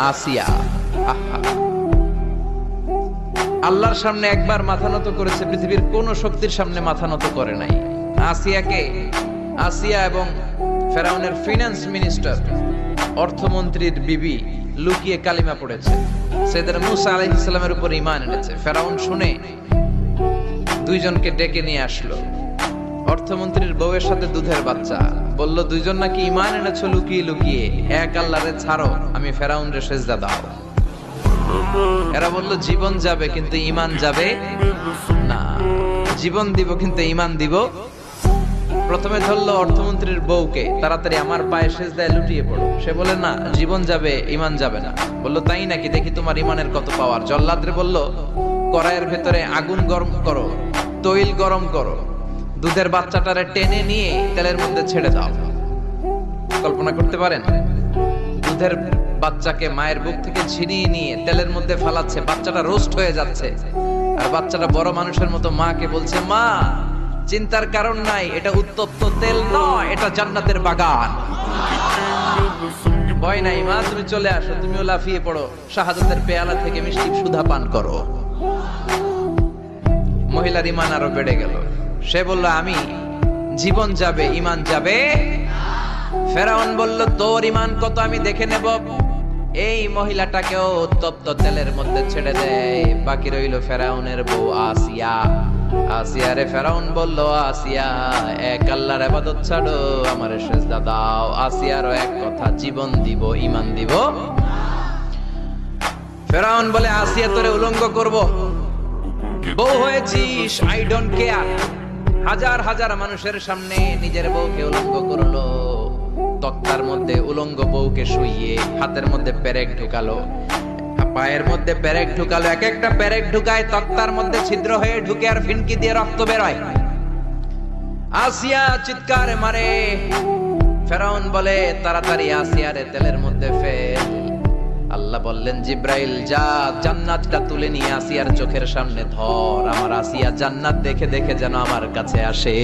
আসিয়া। আহা, আল্লাহর সামনে একবার মাথা নত করেছে, পৃথিবীর কোন শক্তির সামনে মাথা নত করে নাই। আসিয়া এবং ফেরাউনের ফিনান্স মিনিস্টার, অর্থমন্ত্রীর বিবি লুকিয়ে কালিমা পড়েছে, সাইয়েদনা মূসা আলাইহিস সালামের উপর ঈমান এনেছে। ফেরাউন শুনে দুইজনকে ডেকে নিয়ে আসলো। অর্থমন্ত্রীর বউয়ের সাথে দুধের বাচ্চা, বলল দুইজন নাকি ঈমান এনেছো লুকিয়ে লুকিয়ে, এক আল্লাহরে ছাড়ো, আমি ফেরাউনরে সেজদা দাও। এরা বলল জীবন যাবে কিন্তু ঈমান যাবে না, জীবন দিব কিন্তু ঈমান দিব। প্রথমে ধরলো অর্থমন্ত্রীর বউকে, তাড়াতাড়ি আমার পায়ে সেজদায় লুটিয়ে পড়ো। সে বলে না, জীবন যাবে ঈমান যাবে না। বললো তাই নাকি, দেখি তোমার ঈমানের কত পাওয়ার। জল্লাদরে বলল কড়াইয়ের ভেতরে আগুন গরম করো, তৈল গরম করো, দুধের বাচ্চাটারে টেনে নিয়ে তেলের মধ্যে ছেড়ে দাও। কল্পনা করতে পারেন? দুধের বাচ্চাকে মায়ের বুক থেকে ছিনিয়ে নিয়ে তেলের মধ্যে ফালাচ্ছে, বাচ্চাটা রোস্ট হয়ে যাচ্ছে, আর বাচ্চাটা বড় মানুষের মতো মাকে বলছে, মা চিন্তার কারণ নাই, এটা উত্তপ্ত তেল নয়, এটা জান্নাতের বাগান। ভয় নাই মা, তুমি চলে আসো, তুমিও লাফিয়ে পড়ো, শাহাদাতের পেয়ালা থেকে মিষ্টি সুধা পান করো। মহিলার ঈমান আরো বেড়ে গেল। সে বলল আমি, জীবন যাবে ঈমান যাবে। ফেরাউন বলল তোর ঈমান কত আমি দেখে নেব। এই মহিলাটাকেও উত্তপ্ত তেলের মধ্যে ছেড়ে দেয়। বাকি রইল ফেরাউনের বউ আসিয়া। আসিয়ারে ফেরাউন বলল, আসিয়া এক আল্লাহর ইবাদত ছাড়ো, আমারে সেজদা দাও। আসিয়ারও এক কথা, জীবন দিব ঈমান দিব। ফেরাউন বলে আসিয়া তোরে উলঙ্গ করব, বউ হয়েছিস, আই ডোন্ট কেয়ার। হাজার হাজার মানুষের সামনে নিজের বউকে উলঙ্গ করলো। তক্তার মধ্যে উলঙ্গ বউকে শুইয়ে হাতের মধ্যে পেরেক ঢুকালো, পায়ের মধ্যে পেরেক ঢুকালো। এক একটা পেরেক ঢুকায় তক্তার মধ্যে ছিদ্র হয়ে ঢুকে আর ফিনকি দিয়ে রক্ত বের হয়। আসিয়া চিৎকার মারে। ফেরাউন বলে তাড়াতাড়ি আসিয়ারে তেলের মধ্যে ফেল। আল্লাহ বললেন জিব্রাইল যা, জান্নাতটা তুলে নিয়ে আসিয়ার চোখের সামনে ধর। আমার আসিয়া জান্নাত দেখে দেখে যেন আমার কাছে আসে।